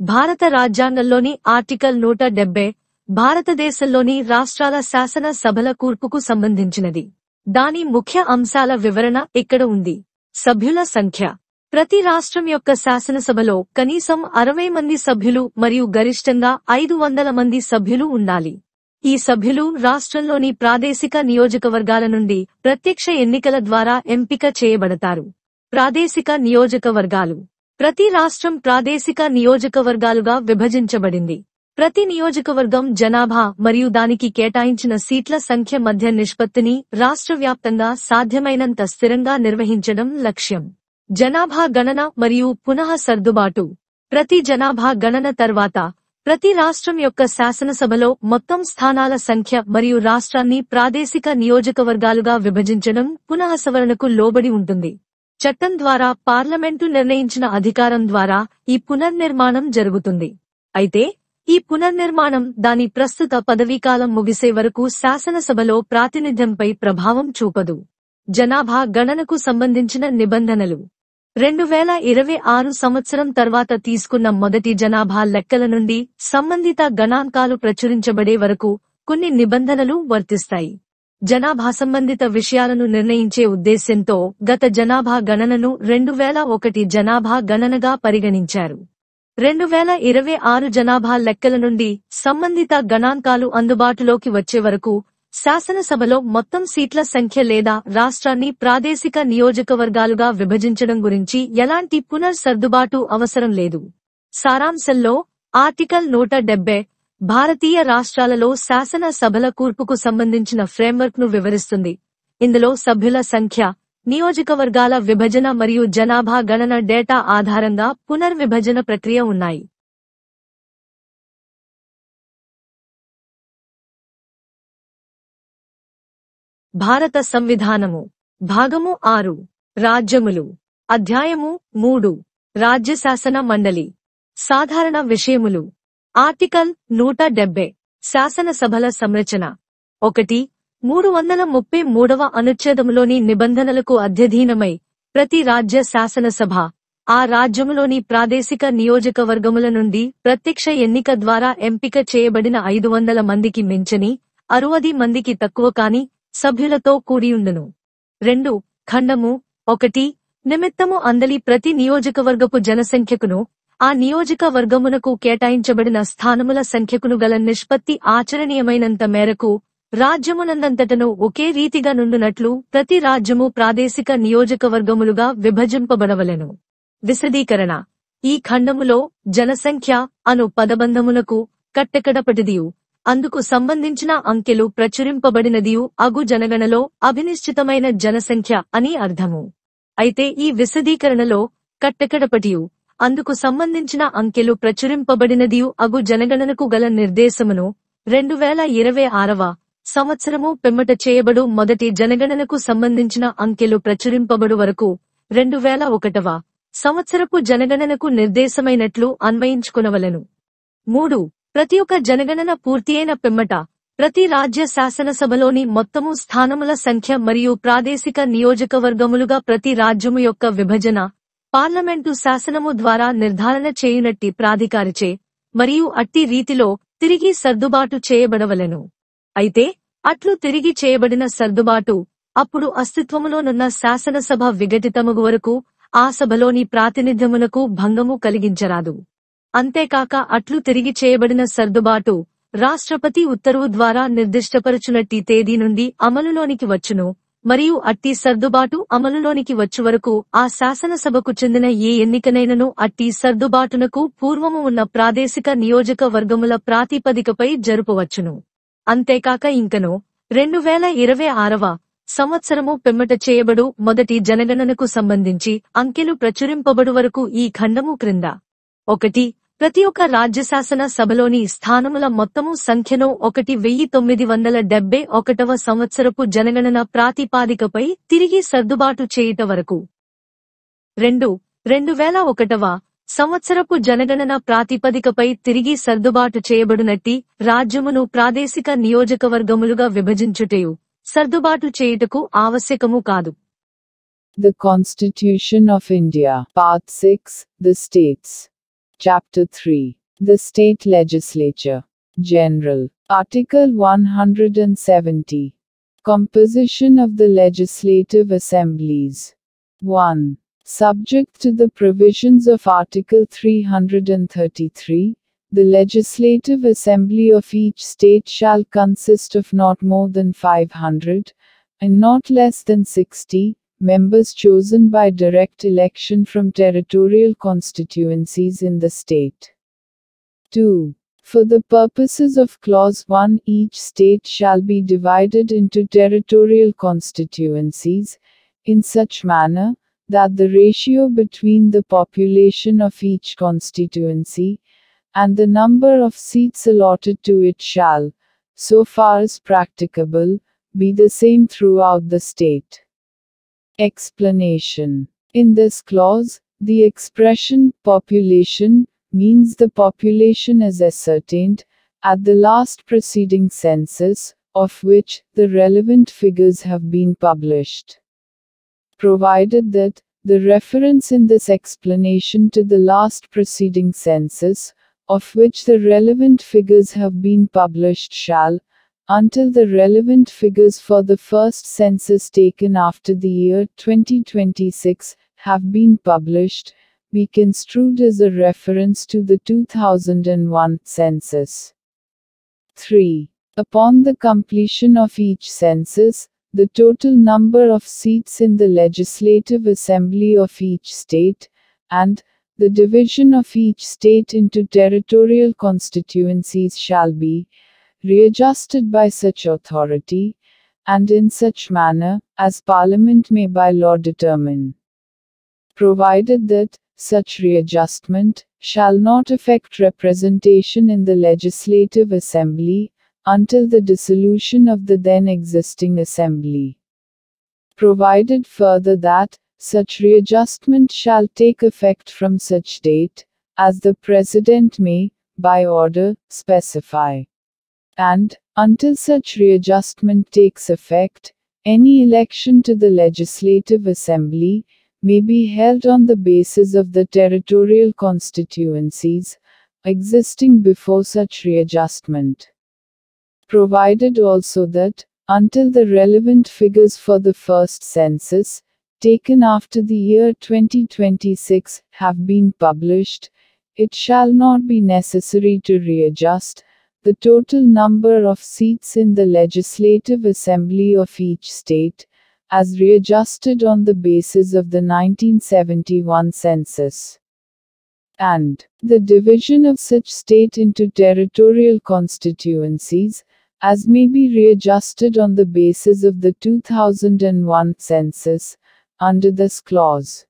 భారత రాజ్యాంగంలోని ఆర్టికల్ 170 భారతదేశంలోని రాష్ట్రాల శాసన సభల కూర్పుకు సంబంధించినది. దాని ముఖ్య అంశాల వివరణ ఇక్కడ ఉంది. సభ్యుల సంఖ్య. ప్రతి రాష్ట్రం యొక్క శాసనసభలో కనీసం 60 మంది సభ్యులు మరియు గరిష్టంగా 500 మంది సభ్యులు ఉండాలి. ఈ సభ్యులు రాష్ట్రంలోని ప్రాదేశిక నియోజకవర్గాల నుండి ప్రత్యక్ష ఎన్నికల ద్వారా ఎంపిక చేయబడతారు. ప్రాదేశిక నియోజకవర్గాలు. ప్రతి రాష్ట్రం ప్రాదేశిక నియోజకవర్గాలుగా విభజించబడింది. ప్రతి నియోజకవర్గం జనాభా మరియు దానికి కేటాయించిన సీట్ల సంఖ్య మధ్య నిష్పత్తిని రాష్ట్రవ్యాప్తంగా సాధ్యమైనంత స్థిరంగా నిర్వహించడం లక్ష్యం. జనాభా గణన మరియు పునః సర్దుబాటు. ప్రతి జనాభా గణన తర్వాత ప్రతి రాష్ట్రం యొక్క శాసనసభలో మొత్తం స్థానాల సంఖ్య మరియు రాష్ట్రాన్ని ప్రాదేశిక నియోజకవర్గాలుగా విభజించడం పునఃసవరణకు లోబడి ఉంటుంది. చట్టం ద్వారా పార్లమెంటు నిర్ణయించిన అధికారం ద్వారా ఈ పునర్నిర్మాణం జరుగుతుంది. అయితే ఈ పునర్నిర్మాణం దాని ప్రస్తుత పదవీకాలం ముగిసే వరకు శాసనసభలో ప్రాతినిధ్యంపై ప్రభావం చూపదు. జనాభా గణనకు సంబంధించిన నిబంధనలు. 2026 సంవత్సరం తర్వాత తీసుకున్న మొదటి జనాభా లెక్కల నుండి సంబంధిత గణాంకాలు ప్రచురించబడే వరకు కొన్ని నిబంధనలు వర్తిస్తాయి. జనాభా సంబంధిత విషయాలను నిర్ణయించే ఉద్దేశ్యంతో గత జనాభా గణనను 2001 జనాభా గణనగా పరిగణించారు. 2026 జనాభా లెక్కల నుండి సంబంధిత గణాంకాలు అందుబాటులోకి వచ్చే వరకు శాసనసభలో మొత్తం సీట్ల సంఖ్య లేదా రాష్ట్రాన్ని ప్రాదేశిక నియోజకవర్గాలుగా విభజించడం గురించి ఎలాంటి పునర్సర్దుబాటు అవసరం లేదు. సారాంశంలో ఆర్టికల్ 170 భారతీయ రాష్ట్రాలలో శాసన సభల కూర్పుకు సంబంధించిన ఫ్రేమ్వర్క్ ను వివరిస్తుంది. ఇందులో సభ్యుల సంఖ్య, నియోజకవర్గాల విభజన మరియు జనాభా గణన డేటా ఆధారంగా పునర్విభజన ప్రక్రియ ఉన్నాయి. భారత సంవిధానము. భాగము 6. రాజ్యములు. అధ్యాయము 3. రాజ్యశాసన మండలి. సాధారణ విషయములు. ఆర్టికల్ 170 శాసనసభల సంరచన. 1. 333వ అనుచ్ఛేదములోని నిబంధనలకు అధ్యధీనమై ప్రతి రాజ్య శాసనసభ ఆ రాజ్యములోని ప్రాదేశిక నియోజకవర్గముల నుండి ప్రత్యక్ష ఎన్నిక ద్వారా ఎంపిక చేయబడిన 500 మందికి మించని 60 మందికి తక్కువ కాని సభ్యులతో కూడియుండును. 2. ఖండము 1 నిమిత్తము అందలి ప్రతి నియోజకవర్గపు జనసంఖ్యకును ఆ నియోజకవర్గమునకు కేటాయించబడిన స్థానముల సంఖ్యకును గల నిష్పత్తి ఆచరణీయమైనంత మేరకు రాజ్యమునందంతటను ఒకే రీతిగా నుండునట్లు ప్రతి రాజ్యము ప్రాదేశిక నియోజకవర్గములుగా విభజింపబడవలెను. విశదీకరణ. ఈ ఖండములో జనసంఖ్య అను పదబంధమునకు కట్టెకడపటిదియు అందుకు సంబంధించిన అంకెలు ప్రచురింపబడినదియు అగు జనగణలో అభినిశ్చితమైన జనసంఖ్య అని అర్థము. అయితే ఈ విశదీకరణలో కట్టెకడపటియు అందుకు సంబంధించిన అంకెలు ప్రచురింపబడినదియు అగు జనగణనకు గల నిర్దేశమును 2026వ సంవత్సరము పిమ్మట చేయబడు మొదటి జనగణనకు సంబంధించిన అంకెలు ప్రచురింపబడు వరకు 2001వ సంవత్సరపు జనగణనకు నిర్దేశమైనట్లు అన్వయించుకొనవలెను. 3. ప్రతి ఒక్క జనగణన పూర్తియైన పిమ్మట ప్రతి రాజ్య శాసనసభలోని మొత్తము స్థానముల సంఖ్య మరియు ప్రాదేశిక నియోజకవర్గములుగా ప్రతి రాజ్యము యొక్క విభజన పార్లమెంటు శాసనము ద్వారా నిర్ధారణ చేయునట్టి ప్రాధికారిచే మరియు అట్టి రీతిలో తిరిగి సర్దుబాటు చేయబడవలెను. అయితే అట్లు తిరిగి చేయబడిన సర్దుబాటు అప్పుడు అస్తిత్వములోనున్న శాసనసభ విఘటితమగు వరకు ఆ సభలోని ప్రాతినిధ్యమునకు భంగము కలిగించరాదు. అంతేకాక అట్లు తిరిగి చేయబడిన సర్దుబాటు రాష్ట్రపతి ఉత్తర్వు ద్వారా నిర్దిష్టపరచునట్టి తేదీ నుండి అమలులోనికి వచ్చును మరియు అట్టి సర్దుబాటు అమలులోనికి వచ్చు వరకు ఆ శాసనసభకు చెందిన ఏ ఎన్నికనైనను అట్టి సర్దుబాటునకు పూర్వము ఉన్న ప్రాదేశిక నియోజకవర్గముల ప్రాతిపదికపై జరుపవచ్చును. అంతేకాక ఇంకను 2026వ సంవత్సరము పిమ్మట చేయబడు మొదటి జనగణనకు సంబంధించి అంకెలు ప్రచురింపబడు వరకు ఈ ఖండము క్రింద 1. ప్రతి ఒక్క రాజ్యశాసన సభలోని స్థానముల మొత్తము సంఖ్యను 1971వ సంవత్సరపు జనగణన ప్రాతిపాదికపై తిరిగి సర్దుబాటు చేయుట వరకు. 2. 2001వ సంవత్సరపు జనగణన ప్రాతిపదికపై తిరిగి సర్దుబాటు చేయబడునట్టి రాజ్యమును ప్రాదేశిక నియోజకవర్గములుగా విభజించుటయు సర్దుబాటు చేయుటకు ఆవశ్యకము కాదు. The Constitution of India, Part 6, The States. Chapter 3. The State Legislature. General. Article 170. Composition of the Legislative Assemblies. 1. Subject to the provisions of Article 333, the Legislative Assembly of each state shall consist of not more than 500, and not less than 60, members chosen by direct election from territorial constituencies in the state. 2. For the purposes of Clause 1, each state shall be divided into territorial constituencies, in such manner, that the ratio between the population of each constituency, and the number of seats allotted to it shall, so far as practicable, be the same throughout the state. Explanation. In this clause, the expression population means the population as ascertained at the last preceding census, of which the relevant figures have been published. Provided that the reference in this explanation to the last preceding census, of which the relevant figures have been published shall, until the relevant figures for the first census taken after the year 2026 have been published, be construed as a reference to the 2001 census. 3. Upon the completion of each census, the total number of seats in the Legislative Assembly of each state, and the division of each state into territorial constituencies shall be readjusted by such authority, and in such manner, as Parliament may by law determine. Provided that such readjustment shall not affect representation in the Legislative Assembly, until the dissolution of the then existing Assembly. Provided further that such readjustment shall take effect from such date, as the President may, by order, specify. And, until such readjustment takes effect, any election to the Legislative Assembly may be held on the basis of the territorial constituencies existing before such readjustment. Provided also that, until the relevant figures for the first census, taken after the year 2026, have been published, it shall not be necessary to readjust the total number of seats in the Legislative Assembly of each state, as readjusted on the basis of the 1971 census. And the division of such state into territorial constituencies, as may be readjusted on the basis of the 2001 census, under this clause.